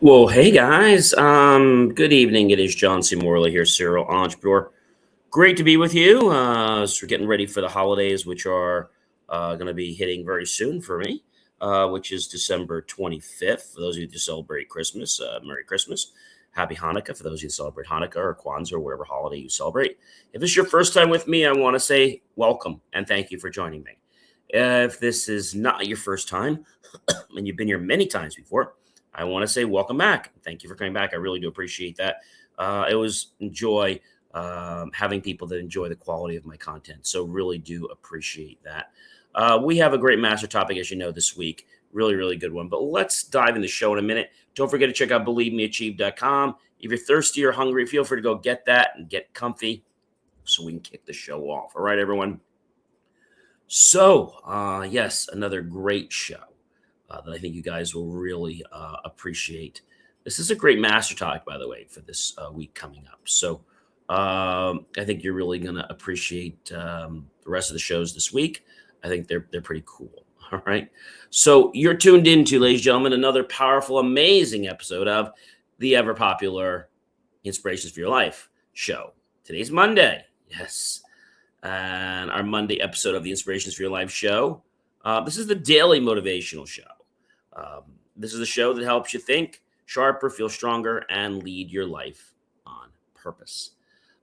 Well, hey guys. Good evening. It is John C. Morley here, serial entrepreneur. Great to be with you. So we're getting ready for the holidays, which are going to be hitting very soon for me, which is December 25th. For those of you who celebrate Christmas, Merry Christmas. Happy Hanukkah for those of you who celebrate Hanukkah or Kwanzaa or whatever holiday you celebrate. If this is your first time with me, I want to say welcome and thank you for joining me. If this is not your first time and you've been here many times before, I want to say welcome back. Thank you for coming back. I really do appreciate that. I always enjoy having people that enjoy the quality of my content. So really do appreciate that. We have a great master topic, as you know, this week. Really, really good one. But let's dive in the show in a minute. Don't forget to check out believemeachieve.com. If you're thirsty or hungry, feel free to go get that and get comfy so we can kick the show off. All right, everyone. So, yes, another great show that I think you guys will really appreciate. This is a great master talk, by the way, for this week coming up. So I think you're really going to appreciate the rest of the shows this week. I think they're pretty cool. All right. So you're tuned into, ladies and gentlemen, another powerful, amazing episode of the ever popular Inspirations for Your Life show. Today's Monday. Yes. And our Monday episode of the Inspirations for Your Life show. This is the daily motivational show. This is a show that helps you think sharper, feel stronger, and lead your life on purpose.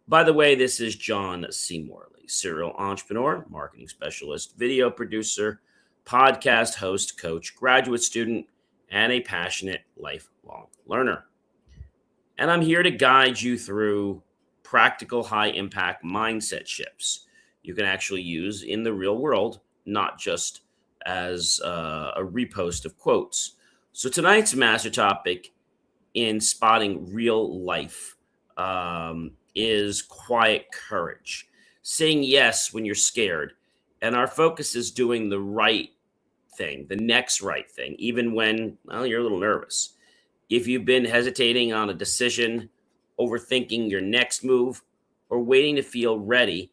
By the way, this is John C. Morley, serial entrepreneur, marketing specialist, video producer, podcast host, coach, graduate student, and a passionate lifelong learner. And I'm here to guide you through practical, high-impact mindset shifts you can actually use in the real world, not just as a repost of quotes. So tonight's master topic in spotting real life is quiet courage, saying yes when you're scared. And our focus is doing the right thing, the next right thing, even when, well, you're a little nervous. If you've been hesitating on a decision, overthinking your next move, or waiting to feel ready,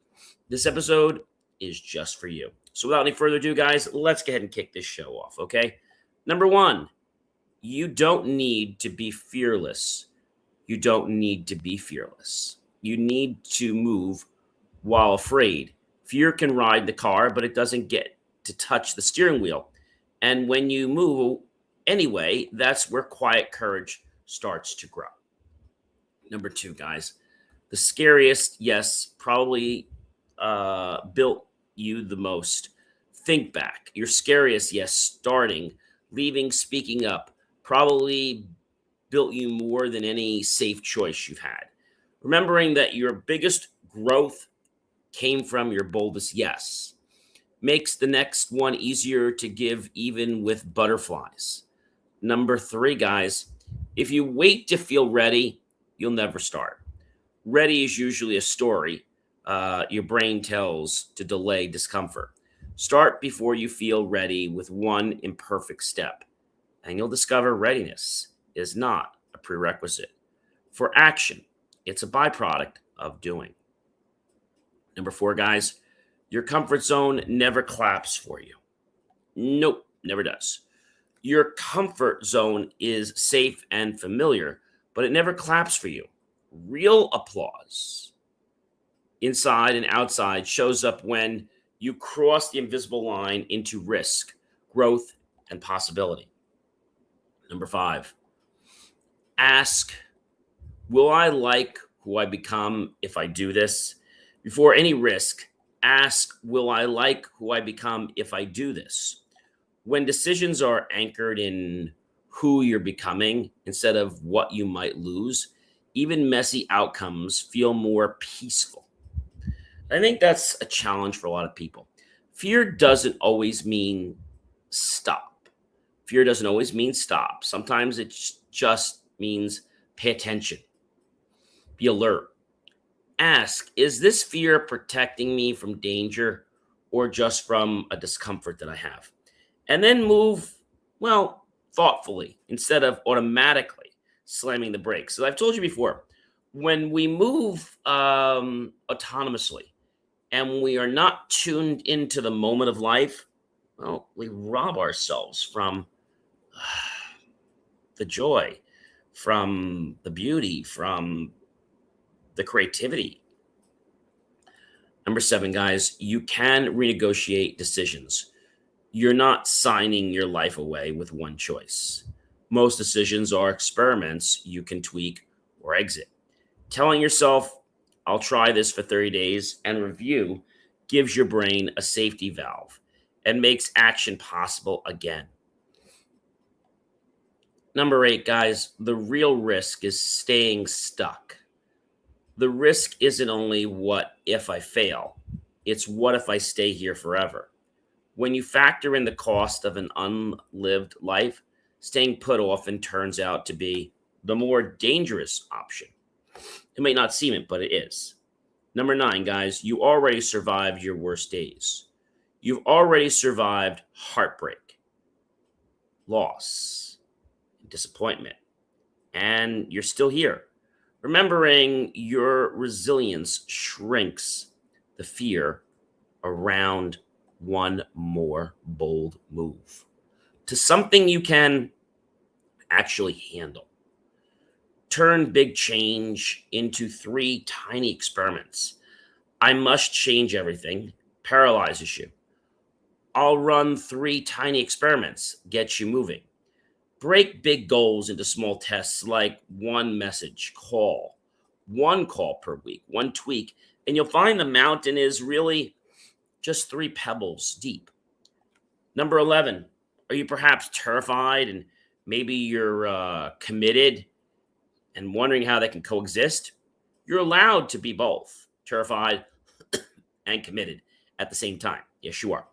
this episode is just for you. So without any further ado, guys, let's go ahead and kick this show off, okay? Number one, you don't need to be fearless. You don't need to be fearless. You need to move while afraid. Fear can ride the car, but it doesn't get to touch the steering wheel. And when you move anyway, that's where quiet courage starts to grow. Number two, guys, the scariest, yes, probably built you the most. Think back. Your scariest, yes, starting, leaving, speaking up, probably built you more than any safe choice you've had. Remembering that your biggest growth came from your boldest yes makes the next one easier to give, even with butterflies. Number three, guys, if you wait to feel ready, you'll never start. Ready is usually a story your brain tells to delay discomfort. Start before you feel ready with one imperfect step, and you'll discover readiness is not a prerequisite for action. It's a byproduct of doing. Number four, guys, your comfort zone never claps for you. Nope, never does. Your comfort zone is safe and familiar, but it never claps for you. Real applause, inside and outside, shows up when you cross the invisible line into risk, growth, and possibility. Number five, ask, will I like who I become if I do this? Before any risk, ask, will I like who I become if I do this? When decisions are anchored in who you're becoming instead of what you might lose, even messy outcomes feel more peaceful. I think that's a challenge for a lot of people. Fear doesn't always mean stop. Fear doesn't always mean stop. Sometimes it just means pay attention, be alert. Ask, is this fear protecting me from danger or just from a discomfort that I have? And then move, well, thoughtfully instead of automatically slamming the brakes. As I've told you before, when we move autonomously and we are not tuned into the moment of life, well, we rob ourselves from the joy, from the beauty, from the creativity. Number 7, guys, you can renegotiate decisions. You're not signing your life away with one choice. Most decisions are experiments you can tweak or exit. Telling yourself, I'll try this for 30 days and review gives your brain a safety valve and makes action possible again. Number 8, guys, the real risk is staying stuck. The risk isn't only what if I fail, it's what if I stay here forever. When you factor in the cost of an unlived life, staying put often turns out to be the more dangerous option. It may not seem it, but it is. Number 9, guys, you already survived your worst days. You've already survived heartbreak, loss, disappointment, and you're still here. Remembering your resilience shrinks the fear around one more bold move to something you can actually handle. Turn big change into 3 tiny experiments. I must change everything paralyzes you. I'll run 3 tiny experiments, get you moving. Break big goals into small tests like one call per week, one tweak, and you'll find the mountain is really just 3 pebbles deep. Number 11, are you perhaps terrified and maybe you're committed and wondering how they can coexist? You're allowed to be both terrified and committed at the same time. Yes, you are.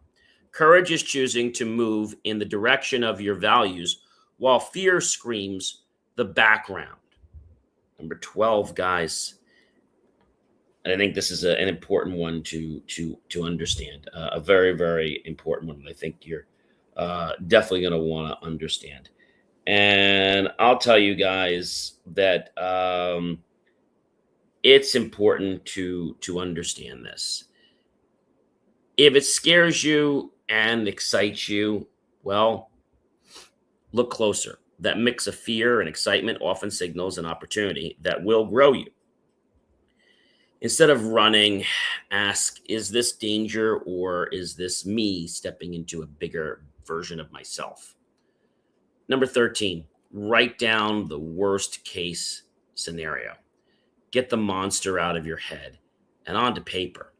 Courage is choosing to move in the direction of your values while fear screams the background. Number 12, guys, and I think this is an important one to understand, a very, very important one. I think you're definitely going to want to understand. And I'll tell you guys that it's important to understand this. If it scares you and excites you, well, look closer. That mix of fear and excitement often signals an opportunity that will grow you. Instead of running, ask, is this danger or is this me stepping into a bigger version of myself? Number 13, write down the worst case scenario. Get the monster out of your head and onto paper.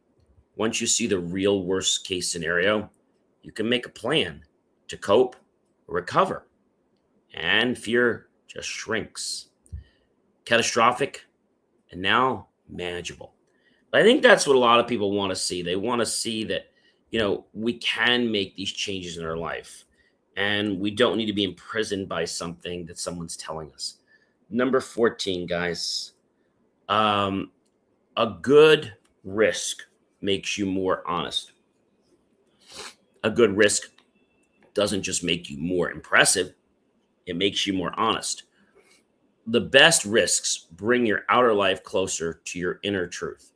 Once you see the real worst case scenario, you can make a plan to cope or recover. And fear just shrinks. Catastrophic and now manageable. But I think that's what a lot of people want to see. They want to see that, we can make these changes in our life and we don't need to be imprisoned by something that someone's telling us. Number 14, guys, a good risk makes you more honest. A good risk doesn't just make you more impressive, it makes you more honest. The best risks bring your outer life closer to your inner truth,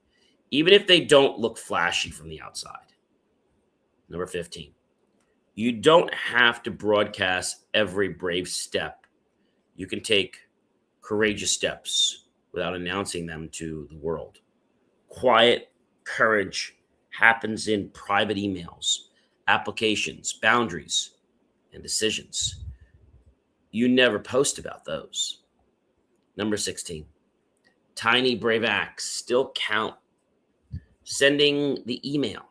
even if they don't look flashy from the outside. Number 15, you don't have to broadcast every brave step. You can take courageous steps without announcing them to the world. Quiet courage happens in private emails, applications, boundaries, and decisions. You never post about those. Number 16, tiny brave acts still count. Sending the email,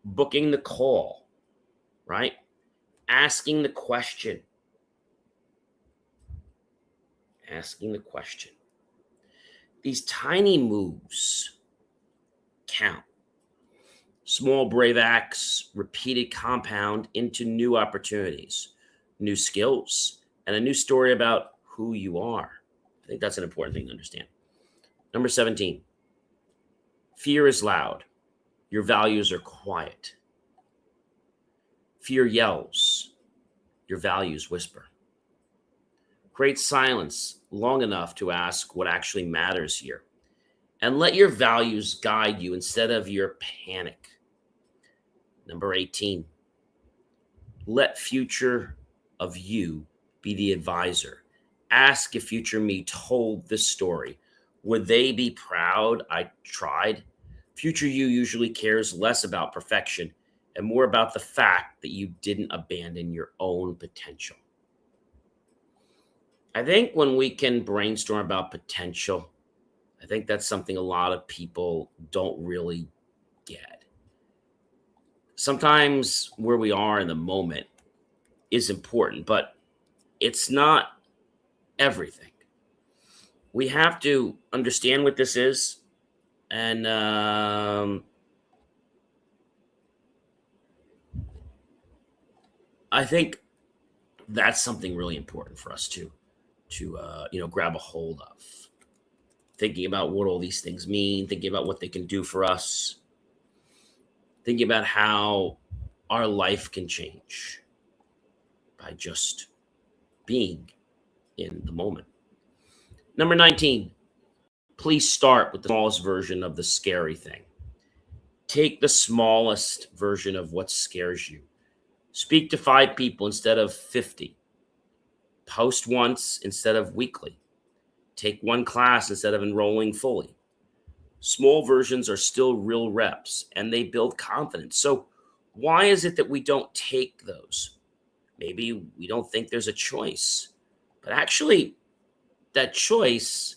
booking the call, right? Asking the question. These tiny moves count. Small brave acts, repeated compound into new opportunities, new skills, and a new story about who you are. I think that's an important thing to understand. Number 17, fear is loud. Your values are quiet. Fear yells. Your values whisper. Create silence long enough to ask what actually matters here. And let your values guide you instead of your panic. Number 18, let future of you be the advisor Ask if future me told this story. Would they be proud I tried? Future you usually cares less about perfection and more about the fact that you didn't abandon your own potential. I think when we can brainstorm about potential, I think that's something a lot of people don't really get. Sometimes where we are in the moment is important, but it's not everything. We have to understand what this is, and I think that's something really important for us to grab a hold of. Thinking about what all these things mean, thinking about what they can do for us, thinking about how our life can change by just being in the moment. Number 19, please start with the smallest version of the scary thing. Take the smallest version of what scares you. Speak to 5 people instead of 50. Post once instead of weekly. Take one class instead of enrolling fully. Small versions are still real reps and they build confidence. So, why is it that we don't take those? Maybe we don't think there's a choice, but actually, that choice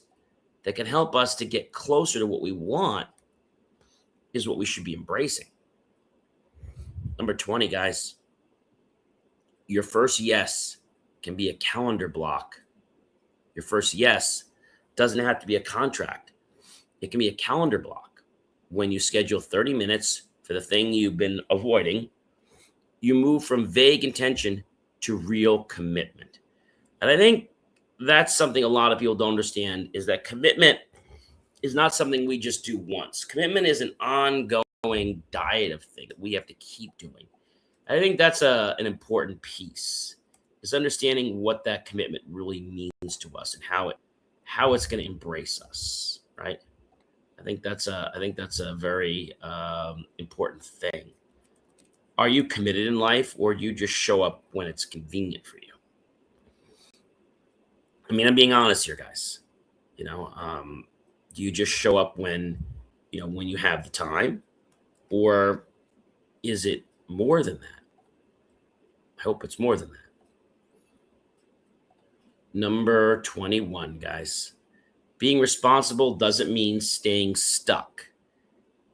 that can help us to get closer to what we want is what we should be embracing. Number 20, guys, your first yes can be a calendar block. Your first yes doesn't have to be a contract, it can be a calendar block. When you schedule 30 minutes for the thing you've been avoiding, you move from vague intention to real commitment. And I think that's something a lot of people don't understand is that commitment is not something we just do once. Commitment is an ongoing diet of things that we have to keep doing. I think that's an important piece is understanding what that commitment really means to us and how it's going to embrace us, right? I think that's a very important thing. Are you committed in life, or do you just show up when it's convenient for you? I mean, I'm being honest here, guys. You know, do you just show up when you have the time, or is it more than that? I hope it's more than that. Number 21, guys. Being responsible doesn't mean staying stuck.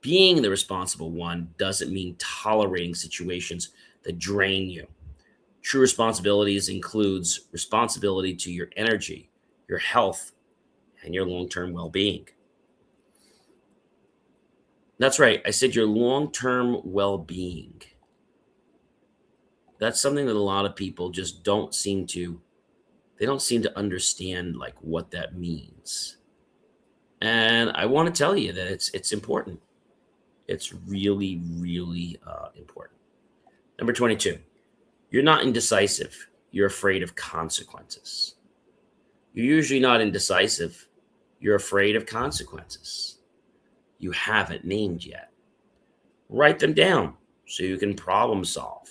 Being the responsible one doesn't mean tolerating situations that drain you. True responsibilities includes responsibility to your energy, your health, and your long-term well-being. That's right. I said your long-term well-being. That's something that a lot of people just don't seem to understand like what that means. And I want to tell you that it's important. It's really, really important. Number 22, you're not indecisive. You're afraid of consequences. You're usually not indecisive. You're afraid of consequences you haven't named yet. Write them down so you can problem solve.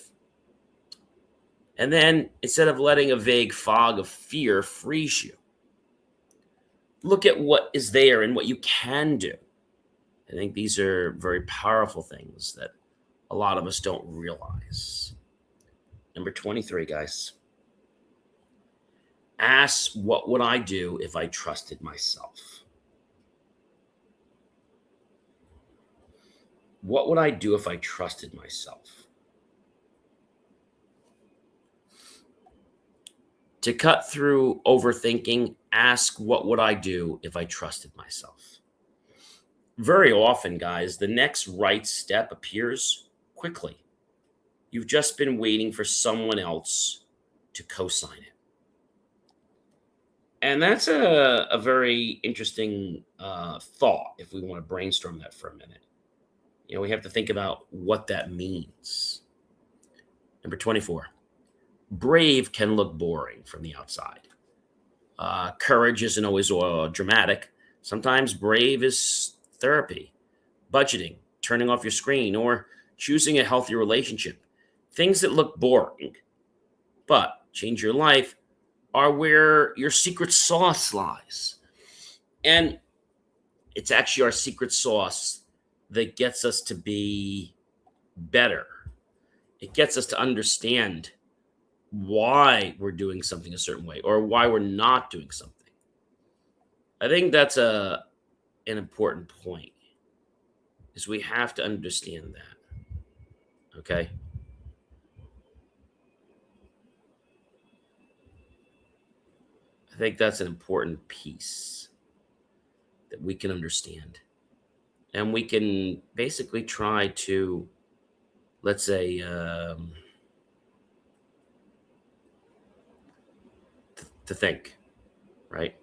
And then instead of letting a vague fog of fear freeze you, look at what is there and what you can do. I think these are very powerful things that a lot of us don't realize. Number 23, guys. Ask, what would I do if I trusted myself? What would I do if I trusted myself? To cut through overthinking, ask, what would I do if I trusted myself? Very often, guys, the next right step appears quickly. You've just been waiting for someone else to co sign it. And that's a very interesting thought if we want to brainstorm that for a minute. We have to think about what that means. Number 24, brave can look boring from the outside. Courage isn't always dramatic. Sometimes brave is therapy, budgeting, turning off your screen, or choosing a healthy relationship. Things that look boring but change your life are where your secret sauce lies. And it's actually our secret sauce that gets us to be better. It gets us to understand why we're doing something a certain way or why we're not doing something. I think that's an important point is we have to understand that. Okay. I think that's an important piece that we can understand. And we can basically try to, let's say, to think, right?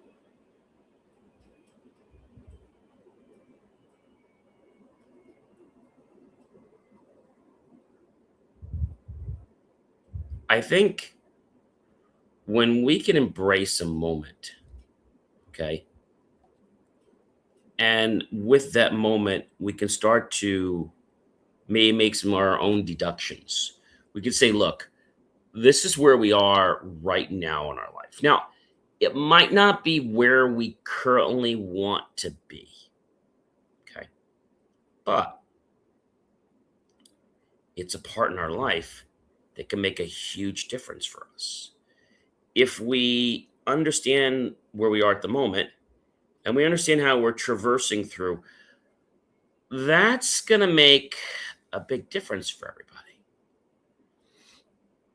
I think when we can embrace a moment, okay, and with that moment, we can start to maybe make some of our own deductions. We could say, look, this is where we are right now in our life. Now, it might not be where we currently want to be, okay, but it's a part in our life that can make a huge difference for us. If we understand where we are at the moment and we understand how we're traversing through, that's going to make a big difference for everybody.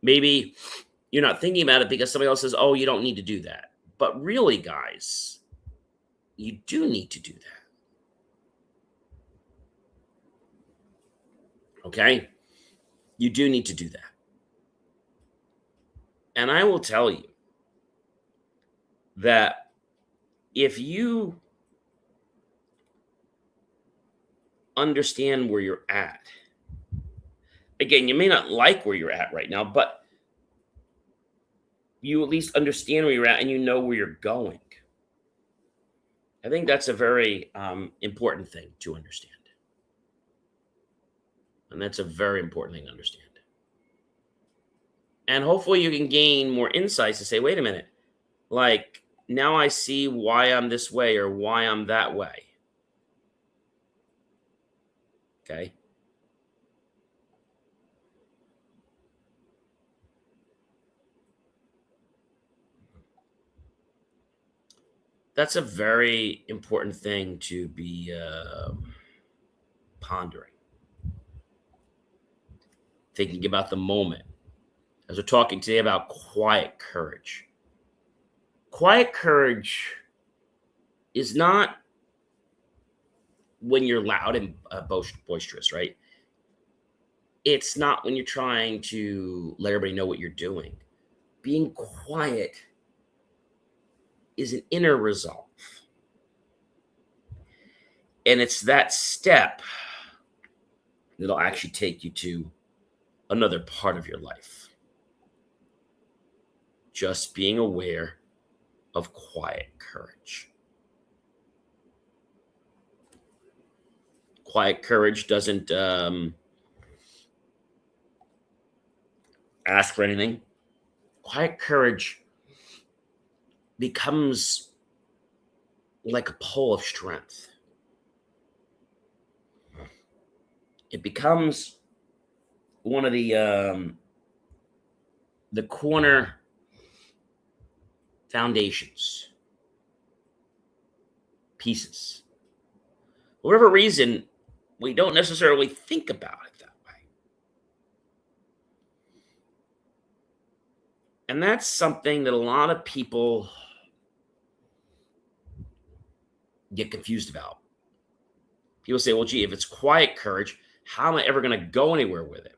Maybe you're not thinking about it because somebody else says, oh, you don't need to do that. But really, guys, you do need to do that. Okay? You do need to do that. And I will tell you that if you understand where you're at, again, you may not like where you're at right now, but you at least understand where you're at and you know where you're going. I think that's a very important thing to understand. And that's a very important thing to understand. And hopefully you can gain more insights to say, wait a minute, like now I see why I'm this way or why I'm that way. Okay. That's a very important thing to be pondering, thinking about the moment. As we're talking today about quiet courage. Quiet courage is not when you're loud and boisterous, right? It's not when you're trying to let everybody know what you're doing. Being quiet is an inner resolve. And it's that step that'll actually take you to another part of your life. Just being aware of quiet courage. Quiet courage doesn't ask for anything. Quiet courage becomes like a pole of strength. It becomes one of the corner foundations pieces. For whatever reason, we don't necessarily think about it that way. And that's something that a lot of people get confused about. People say, well, gee, if it's quiet courage, how am I ever going to go anywhere with it?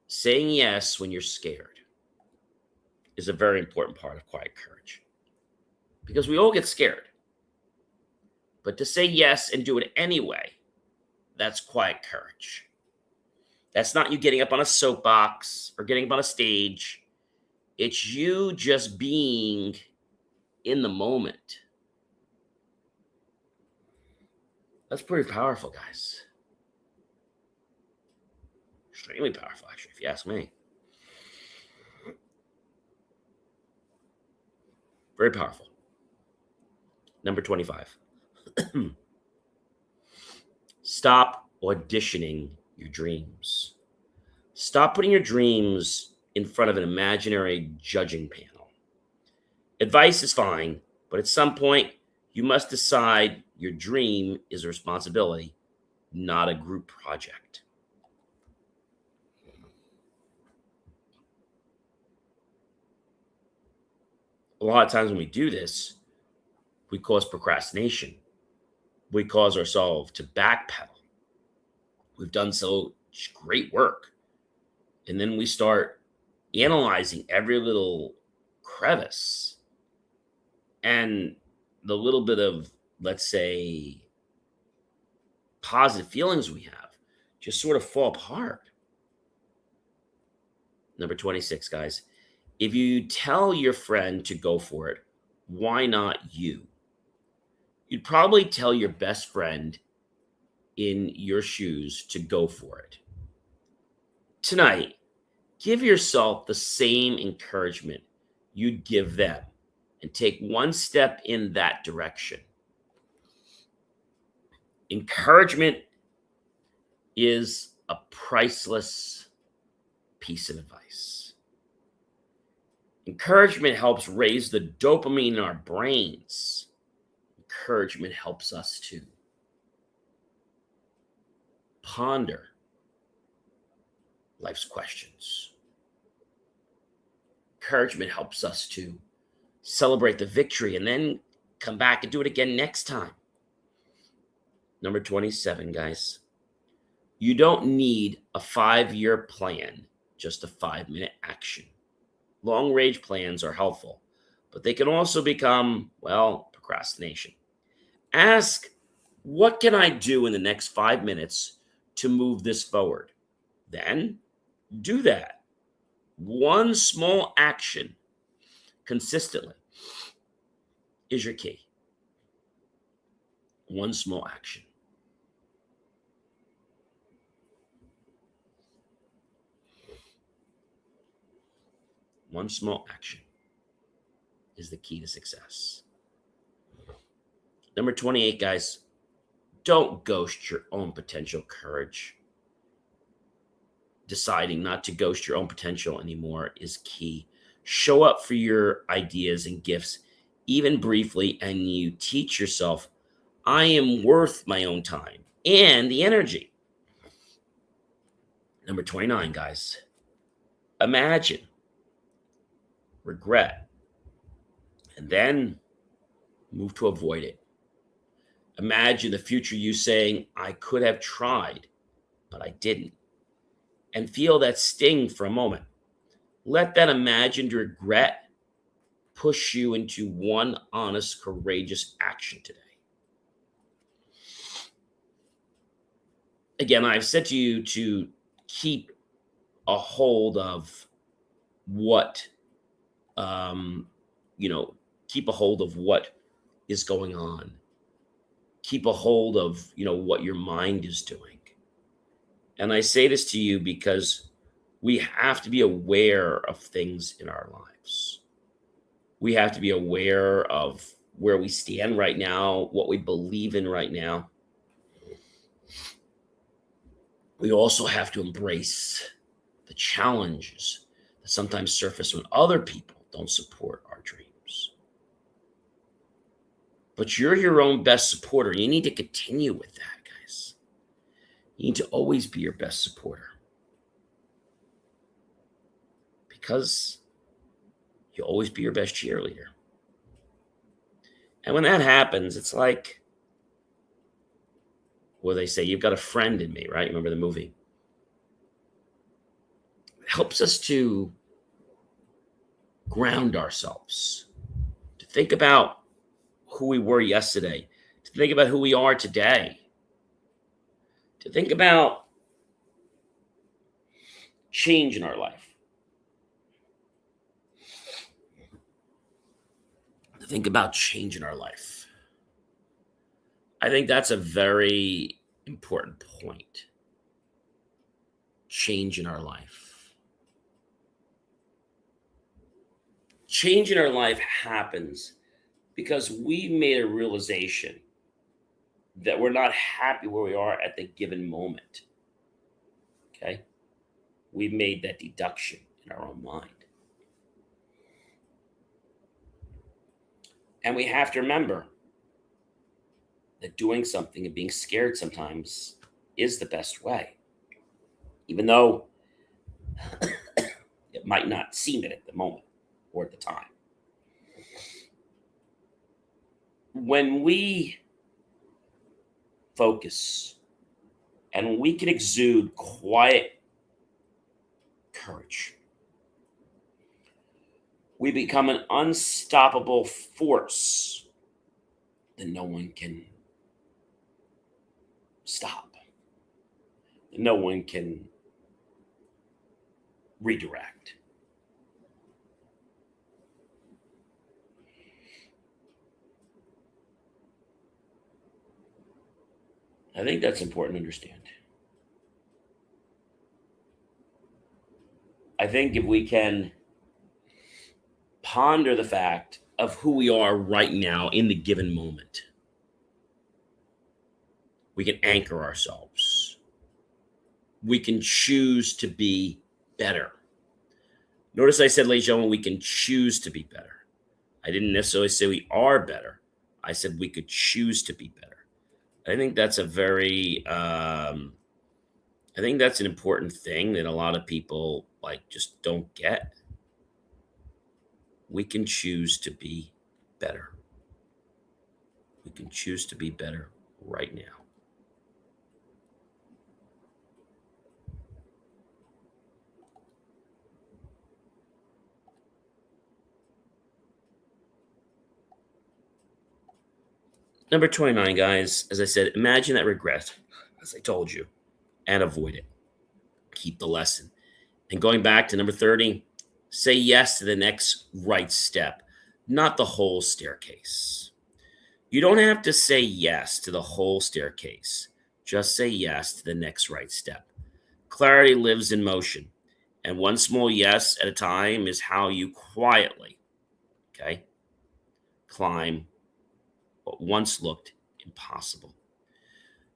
Saying yes when you're scared is a very important part of quiet courage because we all get scared. But to say yes and do it anyway, that's quiet courage. That's not you getting up on a soapbox or getting up on a stage. It's you just being in the moment. That's pretty powerful, guys. Extremely powerful, actually, if you ask me. Very powerful. Number 25. Stop auditioning your dreams. Stop putting your dreams in front of an imaginary judging panel. Advice is fine, but at some point, you must decide your dream is a responsibility, not a group project. A lot of times when we do this, we cause procrastination. We cause ourselves to backpedal. We've done so great work. And then we start analyzing every little crevice and the little bit of, let's say, positive feelings we have just sort of fall apart. Number 26, guys. If you tell your friend to go for it, why not you? You'd probably tell your best friend in your shoes to go for it. Tonight, give yourself the same encouragement you'd give them and take one step in that direction. Encouragement is a priceless piece of advice. Encouragement helps raise the dopamine in our brains. Encouragement helps us to ponder life's questions. Encouragement helps us to celebrate the victory and then come back and do it again next time. Number 27, guys. You don't need a 5-year plan, just a 5-minute action. Long-range plans are helpful, but they can also become, well, procrastination. Ask, what can I do in the next 5 minutes to move this forward? Then do that. One small action consistently is your key. One small action. One small action is the key to success. Number 28, guys, don't ghost your own potential courage. Deciding not to ghost your own potential anymore is key. Show up for your ideas and gifts, even briefly, and you teach yourself, I am worth my own time and the energy. Number 29, guys, imagine regret and then move to avoid it. Imagine the future you saying, I could have tried, but I didn't. And feel that sting for a moment. Let that imagined regret push you into one honest, courageous action today. Again, I've said to you to keep a hold of what, keep a hold of what is going on. Keep a hold of, what your mind is doing. And I say this to you because we have to be aware of things in our lives. We have to be aware of where we stand right now, what we believe in right now. We also have to embrace the challenges that sometimes surface when other people don't support our dreams. But you're your own best supporter. You need to continue with that, guys. You need to always be your best supporter. Because you'll always be your best cheerleader. And when that happens, it's like, well, they say, you've got a friend in me, right? Remember the movie? It helps us to ground ourselves, to think about who we were yesterday, to think about who we are today, to think about change in our life, to think about change in our life. I think that's a very important point. Change in our life. Change in our life happens because we made a realization that we're not happy where we are at the given moment. Okay. We've made that deduction in our own mind. And we have to remember that doing something and being scared sometimes is the best way, even though it might not seem it at the moment or at the time. When we focus and we can exude quiet courage, we become an unstoppable force that no one can stop, that no one can redirect. I think that's important to understand. I think if we can ponder the fact of who we are right now in the given moment, we can anchor ourselves. We can choose to be better. Notice I said, ladies and gentlemen, we can choose to be better. I didn't necessarily say we are better. I said we could choose to be better. I think that's I think that's an important thing that a lot of people just don't get. We can choose to be better. We can choose to be better right now. Number 29, guys, as I said, imagine that regret, as I told you, and avoid it. Keep the lesson. And going back to number 30, say yes to the next right step, not the whole staircase. You don't have to say yes to the whole staircase. Just say yes to the next right step. Clarity lives in motion, and one small yes at a time is how you quietly, okay, climb what once looked impossible.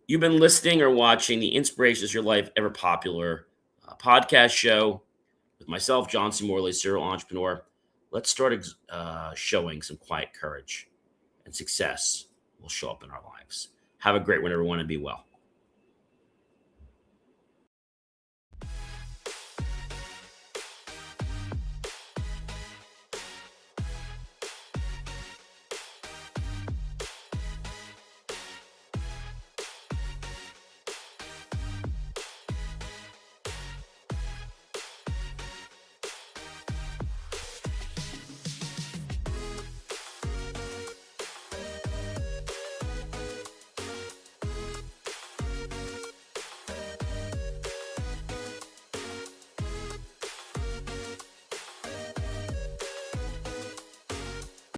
You've been listening or watching the Inspiration is Your Life Ever Popular podcast show with myself, John C. Morley, serial entrepreneur. Let's start showing some quiet courage, and success will show up in our lives. Have a great one, everyone, and be well.